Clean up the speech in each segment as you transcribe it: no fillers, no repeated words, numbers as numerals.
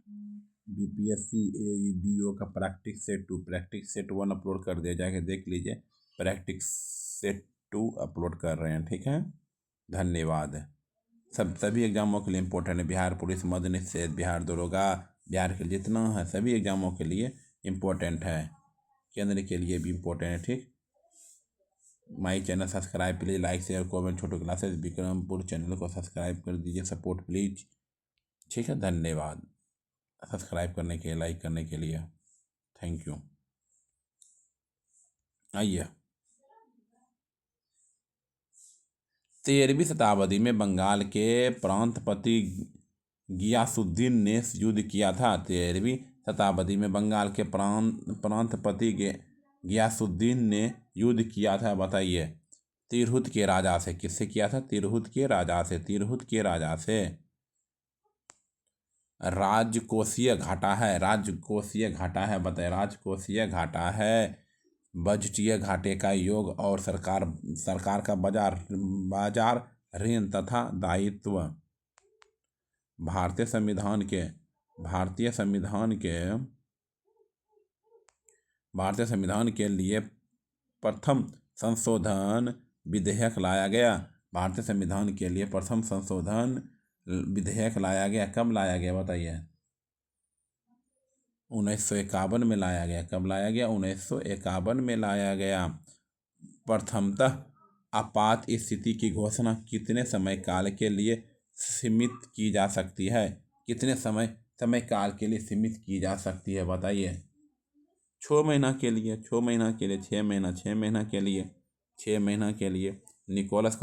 BPSC एईडीओ का practice set 1 upload कर दिया, जाके देख लीजिए। प्रैक्टिस सेट 2 अपलोड कर रहे हैं, ठीक है। धन्यवाद। सभी एग्जामों के लिए इम्पोर्टेंट है। बिहार पुलिस, मद्य निषेध, बिहार दरोगा, बिहार के जितना है सभी एग्जामों के लिए इम्पोर्टेंट है। केंद्र के लिए भी इम्पोर्टेंट है, ठीक। My channel subscribe please, like share comment. Chhotu classes Vikrampur channel को सब्सक्राइब कर दीजिए, सपोर्ट प्लीज, ठीक है। धन्यवाद सब्सक्राइब करने के लिए, लाइक करने के लिए, थैंक यू। आइए, 13वीं शताब्दी में बंगाल के प्रांतपति गियासुद्दीन ने युद्ध किया था। 13वीं शताब्दी में बंगाल के प्रांतपति गियासुद्दीन ने युद्ध किया था, बताइए। तिरहुत के राजा से। किससे किया था? तिरहुत के राजा से। तिरहुत के राजा से। राजकोषीय घाटा है। राजकोषीय घाटा है, बताइए। राजकोषीय घाटा है बजटीय घाटे का योग और सरकार का बाजार ऋण तथा दायित्व। भारतीय संविधान के लिए प्रथम संशोधन विधेयक लाया गया। भारतीय संविधान के लिए प्रथम संशोधन विधेयक लाया गया। कब लाया गया, बताइए। 1951 में लाया गया। कब लाया गया? 1951 में लाया गया। प्रथमतः आपात स्थिति की घोषणा कितने समय काल के लिए सीमित की जा सकती है? कितने समय काल के लिए सीमित की जा सकती है, बताइए। 6 महीना के लिए, 6 महीना के लिए, 6 महीना, 6 महीना के लिए, 6 महीना के लिए। निकोलस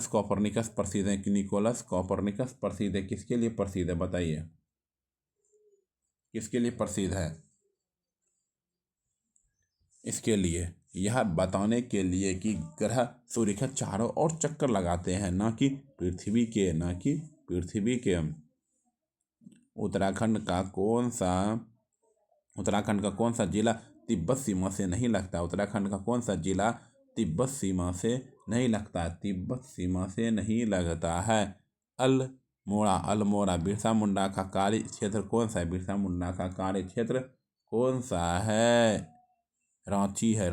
कॉपरनिकस प्रसिद्ध है। निकोलस कॉपरनिकस प्रसिद्ध है। किसके लिए प्रसिद्ध है, बताइए। किसके लिए प्रसिद्ध है? इसके लिए, यह बताने के लिए कि ग्रह सूर्य के चारों ओर चक्कर लगाते हैं, ना कि पृथ्वी के। उत्तराखंड का कौन सा जिला तिब्बत सीमा से नहीं लगता? उत्तराखंड का कौन सा जिला तिब्बत सीमा से नहीं लगता? तिब्बत सीमा से नहीं लगता है। अल्मोड़ा बिरसा मुंडा का कार्य क्षेत्र कौन सा है? बिरसा मुंडा का कार्य क्षेत्र कौन सा है? रांची है।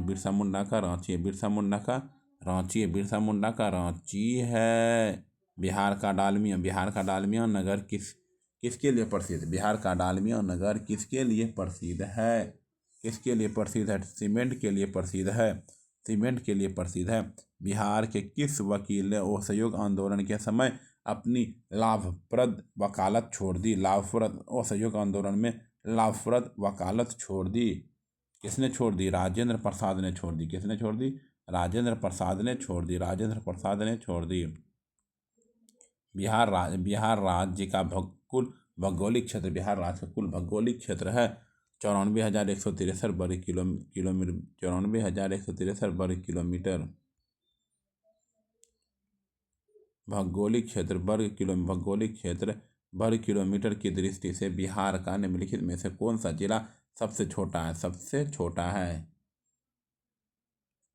बिरसा मुंडा का रांची है। बिरसा मुंडा का रांची है। बिहार का डालमिया नगर किसके लिए प्रसिद्ध? बिहार का डालमिया नगर किसके लिए प्रसिद्ध है? किसके लिए प्रसिद्ध है? सीमेंट के लिए प्रसिद्ध है। बिहार के किस वकील ने असहयोग आंदोलन के समय अपनी लाभप्रद वकालत छोड़ दी? असहयोग आंदोलन में लाभप्रद वकालत छोड़ दी। किसने छोड़ दी? राजेंद्र प्रसाद ने छोड़ दी। किसने छोड़ दी? राजेंद्र प्रसाद ने छोड़ दी। बिहार राज्य का कुल भौगोलिक क्षेत्र है 94,163 वर्ग किलोमीटर। 94,163 वर्ग किलोमीटर। भौगोलिक क्षेत्र वर्ग किलोमीटर की दृष्टि से बिहार का निम्नलिखित में से कौन सा जिला सबसे छोटा है?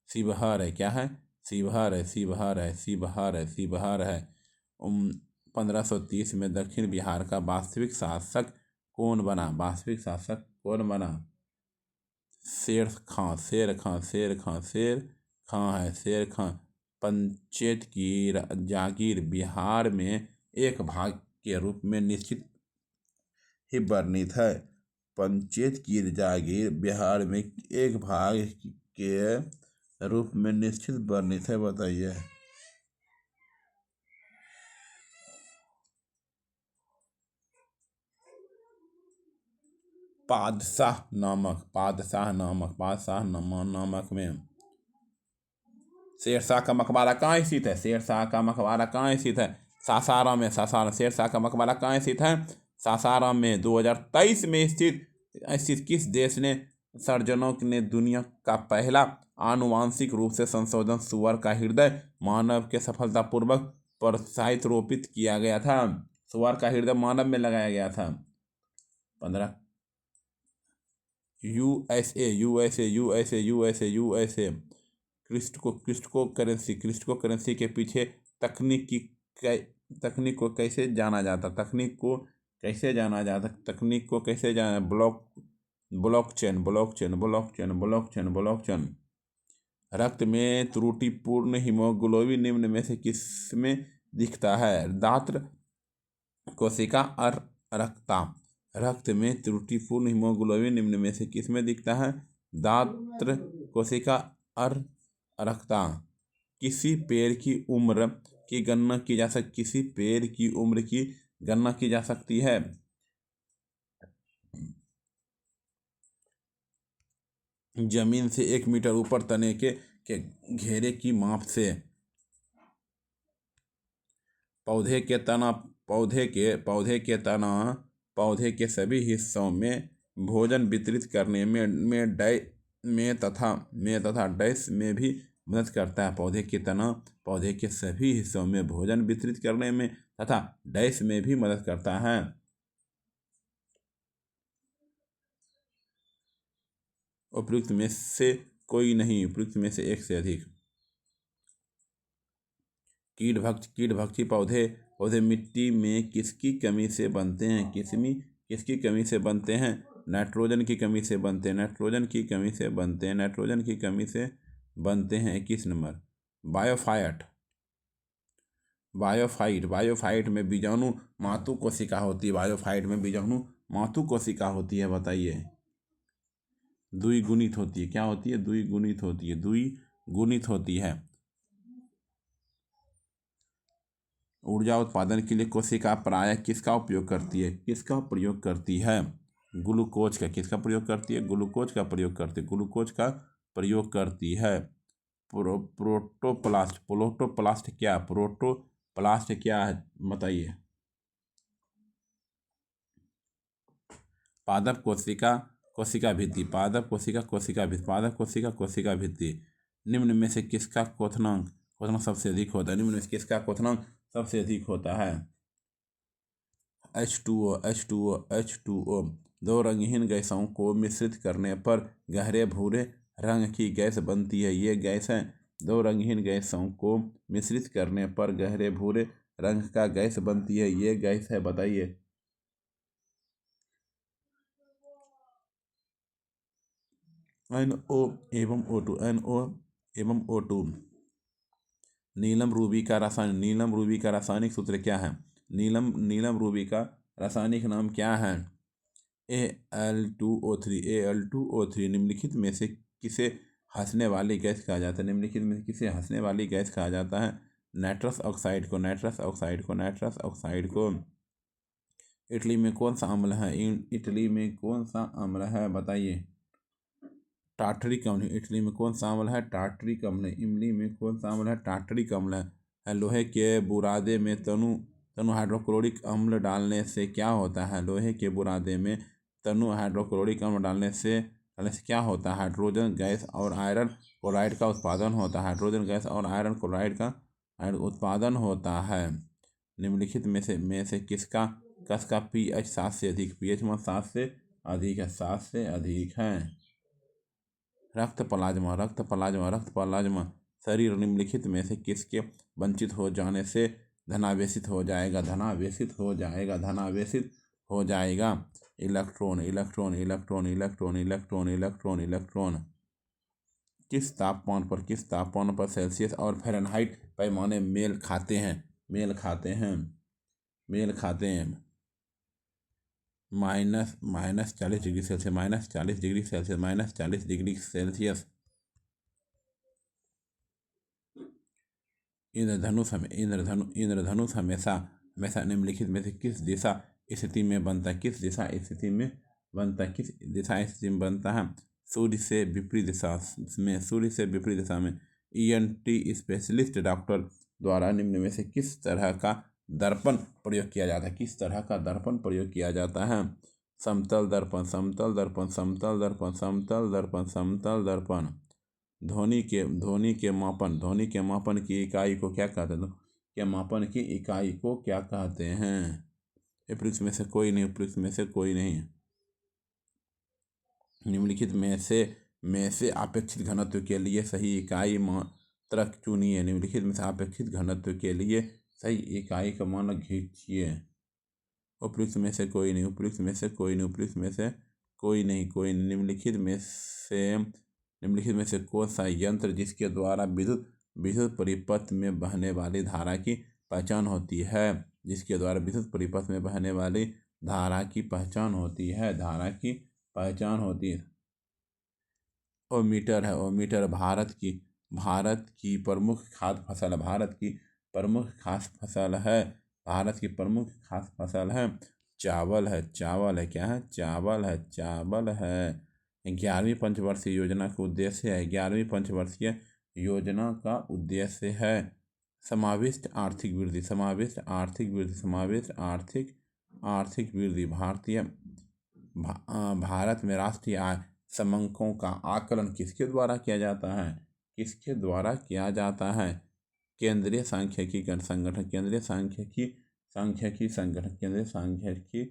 शिवहर है। क्या है? शिवहर है। 1530 में दक्षिण बिहार का वास्तविक शासक कौन बना? शेर खां। पंचायत की जागीर बिहार में एक भाग के रूप में निश्चित ही वर्णित है। पंचायत की जागीर बिहार में एक भाग के रूप में निश्चित वर्णित है, बताइए। पादशाह नामक में शेरशाह का मकबरा कहाँ स्थित है? सासाराम में। शेरशाह का मकबरा कहाँ स्थित है? सासाराम में। 2023 में स्थित किस देश ने सर्जनों ने दुनिया का पहला आनुवांशिक रूप से संशोधन सुअर का हृदय मानव के सफलतापूर्वक रोपित किया गया था? सुअर का हृदय मानव में लगाया गया था। 15 USA। क्रिप्टो करेंसी के पीछे तकनीक तकनीक को कैसे जाना जाता, तकनीक को कैसे जाना जाता, तकनीक को कैसे जाना, blockchain blockchain blockchain blockchain blockchain. रक्त में त्रुटिपूर्ण हीमोग्लोबिन निम्न में से किस में दिखता है? दात्र कोशिका और रक्ता। रक्त में त्रुटिपूर्ण हीमोग्लोबिन निम्न में से किस में दिखता है? दात्र कोशिका और रक्ता। किसी पेड़ की उम्र की गणना की जा सकती, किसी पेड़ की उम्र की गणना की जा सकती है? जमीन से 1 मीटर ऊपर तने के घेरे की माप से। पौधे के सभी हिस्सों में भोजन वितरित करने में तथा डैश में भी मदद करता है। पौधे के सभी हिस्सों में भोजन वितरित करने में तथा डैश में भी मदद करता है। उपयुक्त में से कोई नहीं, उपयुक्त में से एक से अधिक। कीट भक्षी पौधे मिट्टी में किसकी कमी से बनते हैं? किसकी कमी से बनते हैं? नाइट्रोजन की कमी से बनते हैं, नाइट्रोजन की कमी से बनते हैं, नाइट्रोजन की कमी से बनते हैं। 21 नंबर। बायोफाइट में बीजाणु मातु कोशिका होती है। बायोफाइट में बीजाणु मातु कोशिका होती है, बताइए। द्विगुणित होती है, क्या होती है? द्विगुणित होती है, द्विगुणित होती है। ऊर्जा उत्पादन के लिए कोशिका प्रायः किसका उपयोग करती है? किसका प्रयोग करती है? ग्लूकोज का। किसका प्रयोग करती है? ग्लूकोज का प्रयोग करती है, ग्लूकोज का प्रयोग करती है। प्रोटोप्लास्ट क्या है, बताइए। पादप कोशिका भित्ति। निम्न में से किसका क्वथनांक सबसे अधिक होता है? निम्न में से किसका क्वथनांक सबसे अधिक होता है? H2O। दो रंगहीन गैसों को मिश्रित करने पर गहरे भूरे रंग की गैस बनती है, ये गैस है। दो रंगहीन गैसों को मिश्रित करने पर गहरे भूरे रंग का गैस बनती है, ये गैस है, बताइए। NO एवं O2। नीलम रूबी का रासायनिक सूत्र क्या है? नीलम रूबी का रासायनिक नाम क्या है? Al2O3। निम्नलिखित में से किसे हंसने वाली गैस कहा जाता है? निम्नलिखित में से किसे हंसने वाली गैस कहा जाता है? नाइट्रस ऑक्साइड को। इटली में कौन सा अम्ल है? बताइए। टार्टरिक अम्ल। इटली में कौन सा अम्ल है? टार्टरिक अम्ल। इमली में कौन सा अम्ल है? टार्टरिक अम्ल है। लोहे के बुरादे में तनु हाइड्रोक्लोरिक अम्ल डालने से क्या होता है? लोहे के बुरादे में तनु हाइड्रोक्लोरिक अम्ल डालने से क्या होता है? हाइड्रोजन गैस और आयरन क्लोराइड का उत्पादन होता है। हाइड्रोजन गैस और आयरन क्लोराइड का उत्पादन होता है। निम्नलिखित में से कसका pH 7 से अधिक? pH 7 से अधिक है, 7 से अधिक है। रक्त प्लाज्मा शरीर निम्नलिखित में से किसके वंचित हो जाने से धनावेशित हो जाएगा? इलेक्ट्रॉन। किस तापमान पर सेल्सियस और फ़ारेनहाइट पैमाने मेल खाते हैं? -40 डिग्री सेल्सियस। इंद्रधनुष हमेशा निम्नलिखित में से किस दिशा स्थिति में बनता है? किस दिशा स्थिति में बनता है? सूर्य से विपरीत दिशा में। ENT स्पेशलिस्ट डॉक्टर द्वारा निम्न में से किस तरह का दर्पण प्रयोग किया जाता है? समतल दर्पण। ध्वनि के मापन की इकाई को क्या कहते हैं? उपयुक्त में से कोई नहीं। निम्नलिखित में से अपेक्षित घनत्व के लिए सही इकाई मात्रक चुनिए। निम्नलिखित में से अपेक्षित घनत्व के लिए सही इकाई का मानक खींचिए। उपयुक्त में से कोई नहीं, उपयुक्त में से कोई नहीं, उपयुक्त में से कोई नहीं, कोई नहीं। निम्नलिखित में से कौन सा यंत्र जिसके द्वारा विद्युत विद्युत परिपथ में बहने वाली धारा की पहचान होती है, जिसके द्वारा विद्युत परिपथ में बहने वाली धारा की पहचान होती है, धारा की पहचान होती है। ओमीटर है। ओमीटर भारत की प्रमुख खाद्य फसल है। भारत की प्रमुख खाद्य फसल है। भारत की प्रमुख खाद्य फसल है चावल है। चावल है। क्या है? चावल है। चावल है। 11वीं पंचवर्षीय योजना का उद्देश्य है। 11वीं पंचवर्षीय योजना का उद्देश्य है समाविष्ट आर्थिक वृद्धि। समाविष्ट आर्थिक वृद्धि। समाविष्ट आर्थिक वृद्धि। भारत में राष्ट्रीय आय समंकों का आकलन किसके द्वारा किया जाता है? किसके द्वारा किया जाता है? केंद्रीय सांख्यिकी संगठन। केंद्रीय सांख्यिकी संगठन। केंद्रीय सांख्यिकी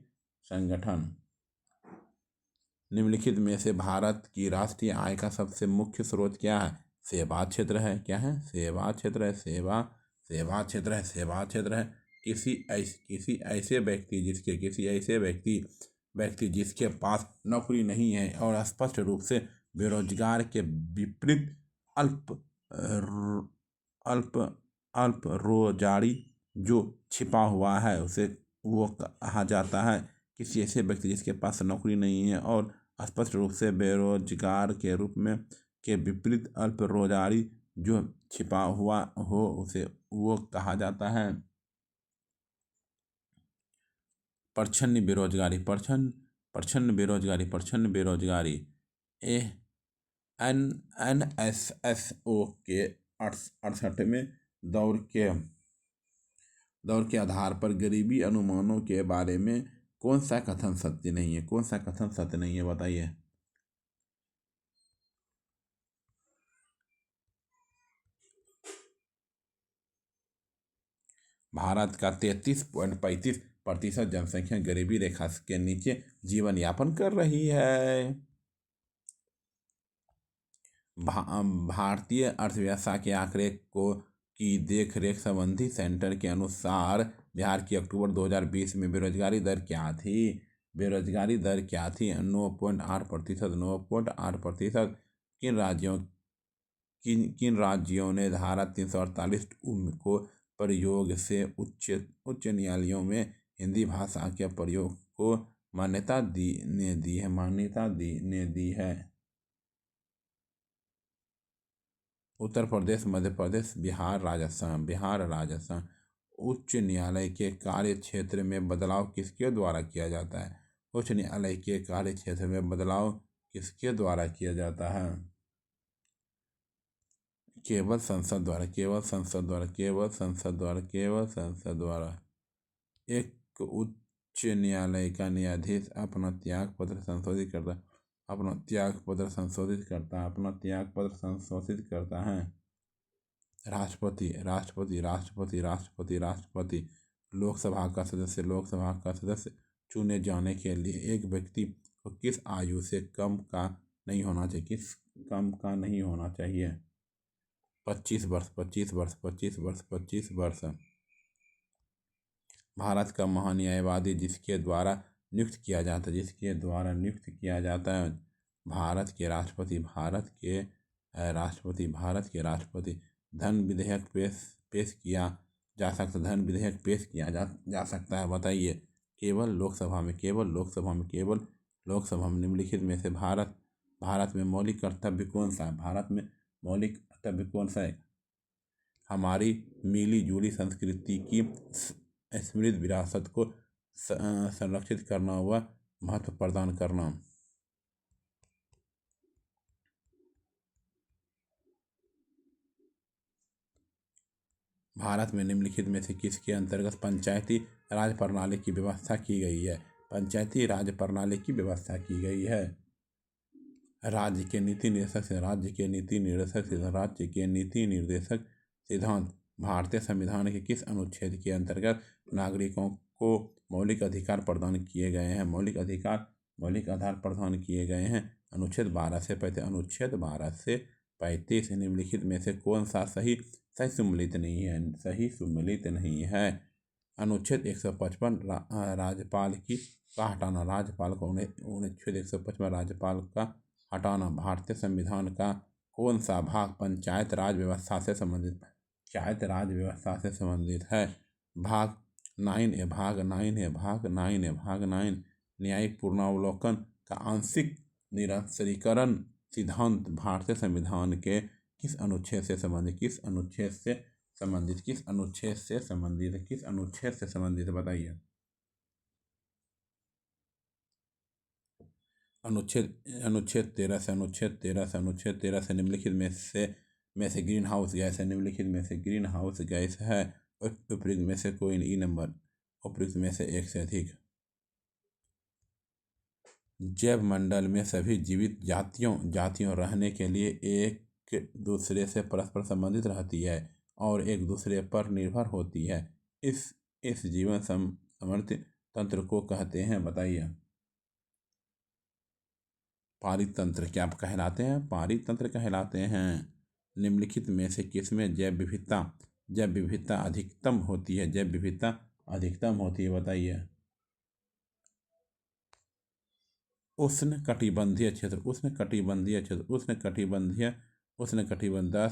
संगठन। निम्नलिखित में से भारत की राष्ट्रीय आय का सबसे मुख्य स्रोत क्या है? सेवा क्षेत्र है। क्या है? सेवा क्षेत्र है। सेवा क्षेत्र है। सेवा क्षेत्र है। किसी ऐसे व्यक्ति जिसके पास नौकरी नहीं है और स्पष्ट रूप से बेरोजगार के विपरीत अल्प रोजगारी जो छिपा हुआ है उसे वो कहा जाता है। किसी ऐसे व्यक्ति जिसके पास नौकरी नहीं है और स्पष्ट रूप से बेरोजगार के रूप में के विपरीत अल्प रोजगारी जो छिपा हुआ हो उसे वो कहा जाता है प्रच्छन्न बेरोजगारी। प्रच्छन्न बेरोजगारी। NSSO के 68वें दौर के आधार पर गरीबी अनुमानों के बारे में कौन सा कथन सत्य नहीं है? कौन सा कथन सत्य नहीं है बताइए। भारत का 33.35% जनसंख्या गरीबी रेखा के नीचे जीवन यापन कर रही है। भारतीय अर्थव्यवस्था के आंकड़े की देखरेख संबंधी सेंटर के अनुसार बिहार की अक्टूबर 2020 में बेरोजगारी दर क्या थी? बेरोजगारी दर क्या थी? 9.8%। 9.8%। किन राज्यों ने धारा 348 को प्रयोग से उच्च न्यायालयों में हिंदी भाषा के प्रयोग को मान्यता दी है? उत्तर प्रदेश, मध्य प्रदेश, बिहार, राजस्थान। उच्च न्यायालय के कार्य क्षेत्र में बदलाव किसके द्वारा किया जाता है? उच्च न्यायालय के कार्य क्षेत्र में बदलाव किसके द्वारा किया जाता है? केवल संसद द्वारा। केवल संसद द्वारा। केवल संसद द्वारा। केवल संसद द्वारा। एक उच्च न्यायालय का न्यायाधीश अपना त्याग पत्र संशोधित करता है। अपना त्याग पत्र संशोधित करता है राष्ट्रपति। लोकसभा का सदस्य चुने जाने के लिए एक व्यक्ति को किस आयु से कम का नहीं होना चाहिए? 25 वर्ष। भारत का महान्यायवादी जिसके द्वारा नियुक्त किया जाता है भारत के राष्ट्रपति। धन विधेयक पेश किया जा सकता है बताइए। केवल लोकसभा में। निम्नलिखित में से भारत में मौलिक कर्तव्य कौन सा है? भारत में मौलिक कर्तव्य कौन सा है? हमारी मिली जुली संस्कृति की समृद्ध विरासत को संरक्षित करना व महत्व प्रदान करना। भारत में निम्नलिखित में से किसके अंतर्गत पंचायती राज प्रणाली की व्यवस्था की गई है? पंचायती राज प्रणाली की व्यवस्था की गई है। राज्य के नीति निर्देशक सिद्धांत भारतीय संविधान के किस अनुच्छेद के अंतर्गत नागरिकों को मौलिक अधिकार प्रदान किए गए हैं? मौलिक अधिकार प्रदान किए गए हैं अनुच्छेद 12 से 35। अनुच्छेद 12 से 35। निम्नलिखित में से कौन सा सही सही सम्मिलित नहीं है, सही सम्मिलित नहीं है। अनुच्छेद 155 राज्यपाल की का हटाना, राज्यपाल को अनुच्छेद 155 राज्यपाल का हटाना। भारतीय संविधान का कौन सा भाग पंचायत राज व्यवस्था से संबंधित, पंचायत राज व्यवस्था से संबंधित है? भाग 9A, भाग 9A, भाग 9A, भाग 9। न्यायिक पूर्णावलोकन का आंशिक निरस्त्रीकरण सिद्धांत भारतीय संविधान के किस अनुच्छेद से संबंधित, किस अनुच्छेद से संबंधित, किस अनुच्छेद से संबंधित, किस अनुच्छेद से संबंधित बताइए। अनुच्छेद 13 से, अनुच्छेद 13 से, अनुच्छेद 13 से। निम्नलिखित में से ग्रीन हाउस गैस है, निम्नलिखित में से ग्रीन हाउस गैस है उपयुक्त में से कोई नहीं। नंबर उपयुक्त में से एक से अधिक। जैव मंडल में सभी जीवित जातियों रहने के लिए एक दूसरे से परस्पर संबंधित रहती है और एक दूसरे पर निर्भर होती है। इस जीवन समृद्धि तंत्र को कहते हैं, बताइए। पारित तंत्र क्या कहलाते हैं? पारित तंत्र कहलाते हैं। निम्नलिखित में से किसमें जैव विविधता अधिकतम होती है? जैव विविधता अधिकतम होती है, बताइए। उष्णकटिबंधीय क्षेत्र, उष्णकटिबंधीय क्षेत्र, उष्णकटिबंधीय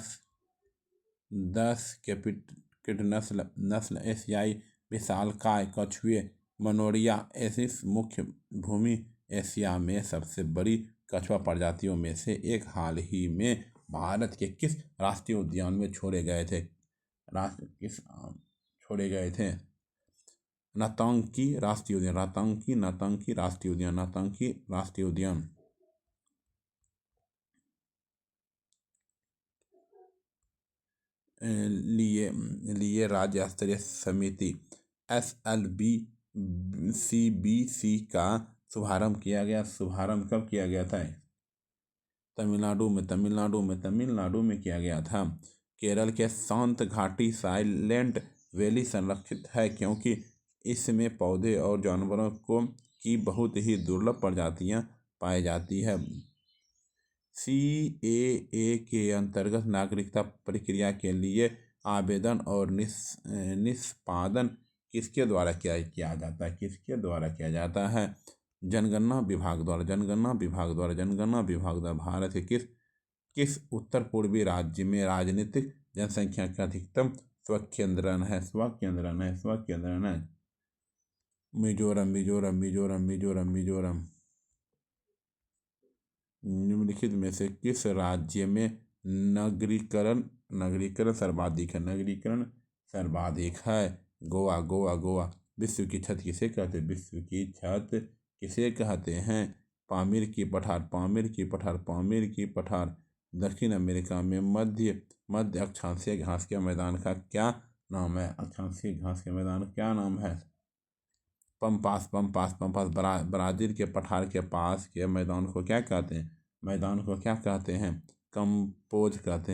10 कैपिट नस्ल एशियाई विशालकाय कछुए मनोरिया एसिस मुख्य भूमि एशिया में सबसे बड़ी कछुआ प्रजातियों में से एक हाल ही में भारत के किस राष्ट्रीय उद्यान में छोड़े गए थे? नातांगी राष्ट्रीय उद्यान, नातांगी राष्ट्रीय उद्यान, नातांगी राष्ट्रीय उद्यान। लिए राज्य स्तरीय समिति SLBCBC का शुभारंभ किया गया। शुभारंभ कब किया गया था? तमिलनाडु में किया गया था। केरल के शांत घाटी साइलेंट वैली संरक्षित है क्योंकि इसमें पौधे और जानवरों की बहुत ही दुर्लभ प्रजातियां पाई जाती है। CAA के अंतर्गत नागरिकता प्रक्रिया के लिए आवेदन और निष्पादन किसके द्वारा किया जाता है? किसके द्वारा किया जाता है? जनगणना विभाग द्वारा, जनगणना विभाग द्वारा, जनगणना विभाग द्वारा। भारत के किस उत्तर पूर्वी राज्य में राजनीतिक जनसंख्या का अधिकतम स्वकेंद्रण है? मिजोरम। निम्नलिखित में से किस राज्य में नगरीकरण सर्वाधिक है? नगरीकरण सर्वाधिक है। गोवा। विश्व की छत किसे कहते हैं? विश्व की छत किसे कहते हैं? पामीर की पठार। दक्षिण अमेरिका में मध्य अक्षांशीय घास के मैदान का क्या नाम है? अक्षांशीय घास के मैदान का क्या नाम है? पंपास। ब्राजील के पठार के पास के मैदान को क्या कहते हैं? कंपोज कहते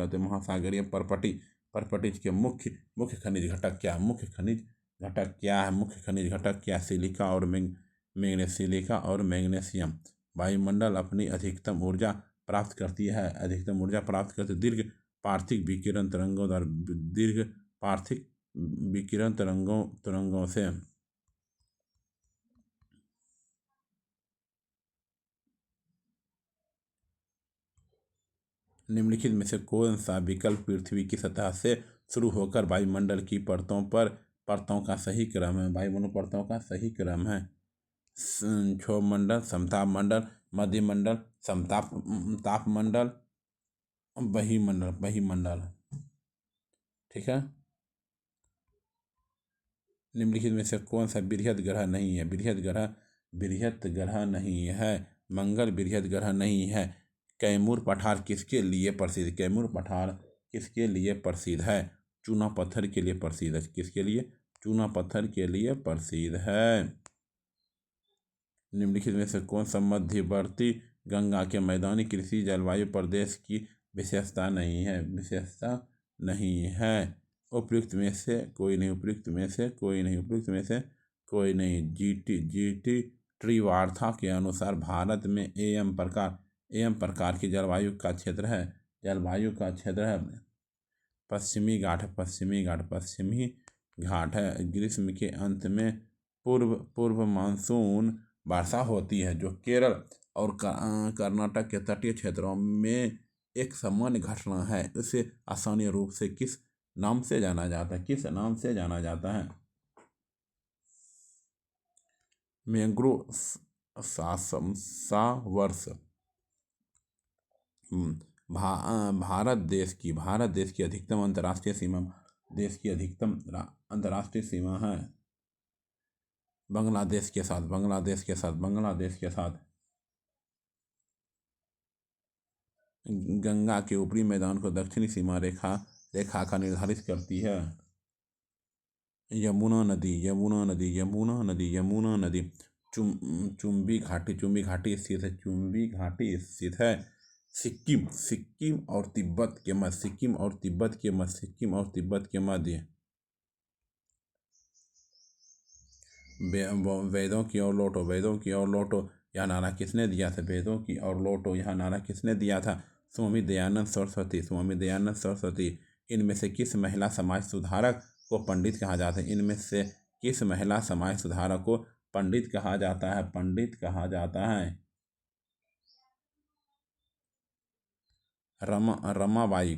हैं। महासागरीय परपटी के मुख्य खनिज घटक क्या है? सिलिका और मैग्नीशियम। वायुमंडल अपनी अधिकतम ऊर्जा प्राप्त करती है दीर्घ पार्थिव विकिरण तरंगों से। निम्नलिखित में से कौन सा विकल्प पृथ्वी की सतह से शुरू होकर वायुमंडल की परतों का सही क्रम है? वायुमंडल परतों का सही क्रम है। क्षोभमंडल, समताप मंडल, मध्य मंडल, समताप मंडल, बहिमंडल। ठीक है। निम्नलिखित में से कौन सा बृहद ग्रह नहीं है? बृहद ग्रह नहीं है। मंगल बृहद ग्रह नहीं है। कैमूर पठार किसके लिए प्रसिद्ध है? चूना पत्थर के लिए प्रसिद्ध है। किसके लिए? चूना पत्थर के लिए प्रसिद्ध है। निम्नलिखित में से कौन सा मध्यवर्ती गंगा के मैदानी कृषि जलवायु प्रदेश की विशेषता नहीं है? उपयुक्त में से कोई नहीं। GT त्रिवार्था के अनुसार भारत में एम प्रकार की जलवायु का क्षेत्र है। पश्चिमी घाट पश्चिमी घाट है। ग्रीष्म के अंत में पूर्व मानसून वर्षा होती है, जो केरल और कर्नाटक के तटीय क्षेत्रों में एक सामान्य घटना है। इसे आसानी रूप से किस नाम से जाना जाता है? किस नाम से जाना जाता है? Mangrove showers. भारत देश की अधिकतम अंतर्राष्ट्रीय सीमा है बांग्लादेश के साथ। गंगा के ऊपरी मैदान को दक्षिणी सीमा रेखा का निर्धारित करती है। यमुना नदी चुम्बी घाटी स्थित है। सिक्किम और तिब्बत के मध्य। वेदों की ओर लौटो यह नारा किसने दिया था? स्वामी दयानंद सरस्वती। इनमें से किस महिला समाज सुधारक को पंडित कहा जाता है? पंडित कहा जाता है। रमाबाई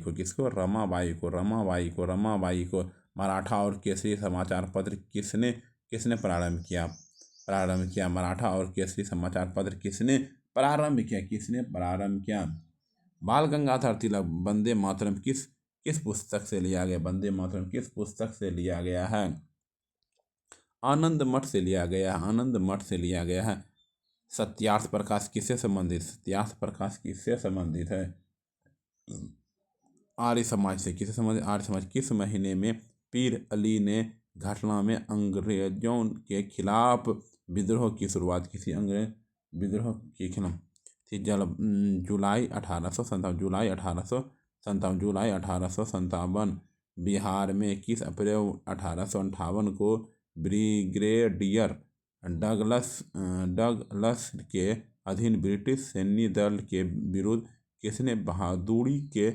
को मराठा और केसरी समाचार पत्र किसने प्रारंभ किया? मराठा और केसरी समाचार पत्र किसने प्रारंभ किया? बाल गंगाधर तिलक वंदे मातरम किस पुस्तक से लिया गया है? आनंद मठ से लिया गया है। सत्यार्थ प्रकाश किससे संबंधित है? आर्य समाज से। किस महीने में पीर अली ने घटना में अंग्रेजों के खिलाफ विद्रोह की शुरुआत की थी? जुलाई 1857। बिहार में किस अप्रैल 1858 को ब्रिगेडियर डगलस के अधीन ब्रिटिश सैन्य दल के विरुद्ध किसने बहादुरी के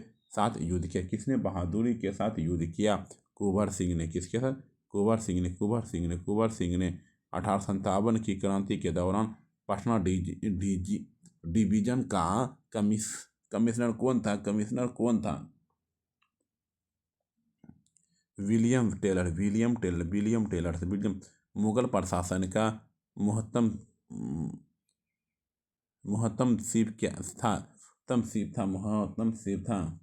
साथ युद्ध किया? कुंवर सिंह ने। किसके साथ? कुंवर सिंह ने 1857 की क्रांति के दौरान पटना डिवीजन का कमिश्नर कौन था? William Taylor. मुगल प्रशासन का महत्तम सीप क्या था?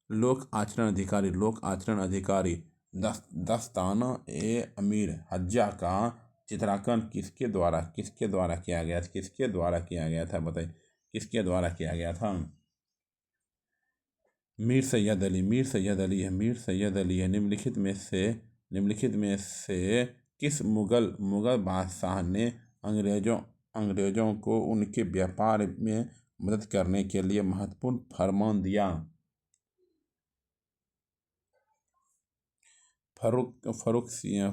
लोक आचरण अधिकारी दस्ताना ए अमीर हज्जा का चित्रांकन किसके द्वारा किया गया था? बताइए किसके द्वारा किया गया था? मीर सैयद अली है। निम्नलिखित में से किस मुगल बादशाह ने अंग्रेजों को उनके व्यापार में मदद करने के लिए महत्वपूर्ण फरमान दिया? फर्रुख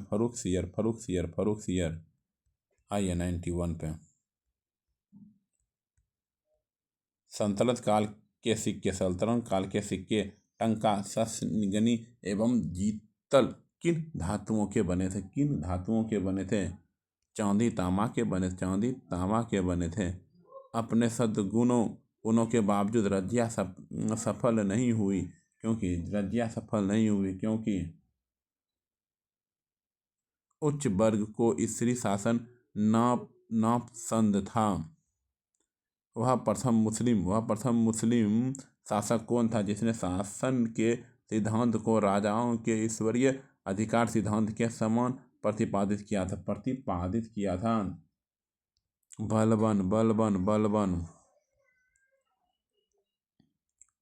सियर। आइए 91 पे। सल्तनत काल के सिक्के टंका, सस्निगनी एवं जीतल किन धातुओं के बने थे? चांदी तांबा के बने थे। अपने सद्गुणों के बावजूद रजिया सफल नहीं हुई क्योंकि उच्च वर्ग को स्त्री शासन नापसंद था। वह प्रथम मुस्लिम शासक कौन था जिसने शासन के सिद्धांत को राजाओं के ईश्वरीय अधिकार सिद्धांत के समान प्रतिपादित किया था? बलबन।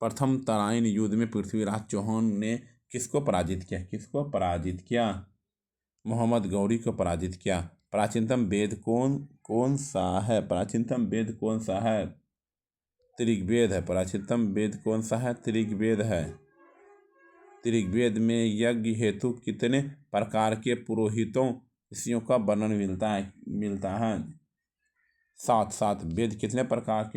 प्रथम तराइन युद्ध में पृथ्वीराज चौहान ने किसको पराजित किया? मोहम्मद गौरी को पराजित किया। प्राचीनतम वेद कौन सा है? ऋग्वेद है। प्राचीनतम वेद कौन सा है? ऋग्वेद है। ऋग्वेद में यज्ञ हेतु कितने प्रकार के पुरोहितों ऋषियों का वर्णन मिलता है? 7। वेद कितने प्रकार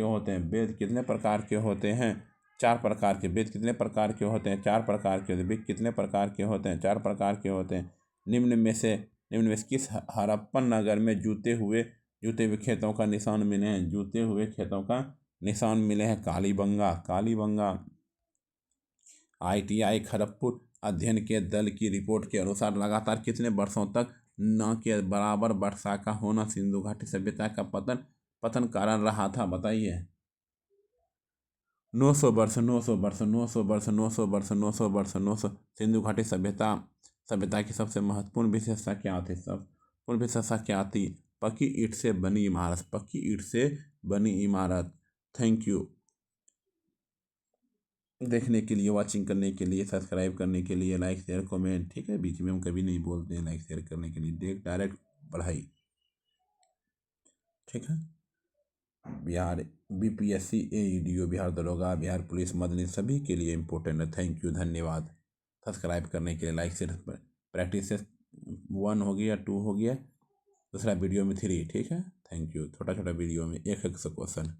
के होते हैं? चार प्रकार के वेद कितने प्रकार के होते हैं? चार प्रकार के होते हैं। वेद कितने प्रकार के होते हैं? चार प्रकार के होते हैं। निम्न में से किस हड़प्पन नगर में जूते हुए खेतों का निशान मिले हैं? जूते हुए खेतों का निशान मिले हैं। कालीबंगा। ITI खड़गपुर अध्ययन के दल की रिपोर्ट के अनुसार लगातार कितने वर्षों तक न के बराबर वर्षा का होना सिंधु घाटी सभ्यता का पतन कारण रहा था? बताइए। 900 वर्ष। 900 वर्ष। 900 वर्ष। 900 वर्ष। 900 वर्ष। 900। सिंधु घाटी सभ्यता की सबसे महत्वपूर्ण विशेषता क्या थी? महत्वपूर्ण विशेषता क्या थी? पक्की ईंट से बनी इमारत। पक्की ईंट से बनी इमारत। थैंक यू देखने के लिए, वॉचिंग करने के लिए, सब्सक्राइब करने के लिए, लाइक शेयर कमेंट। ठीक है, बीच में हम कभी नहीं बोलते हैं लाइक शेयर करने के लिए, डायरेक्ट पढ़ाई। ठीक है। बिहार BPSC AEDO, बिहार दरोगा, बिहार पुलिस, मदनी, सभी के लिए इम्पोर्टेंट है। थैंक यू, धन्यवाद सब्सक्राइब करने के लिए, लाइक शेयर। प्रैक्टिस 1 हो गया, 2 हो गया, दूसरा वीडियो में 3। ठीक है, थैंक यू। छोटा वीडियो में एक क्वेश्चन।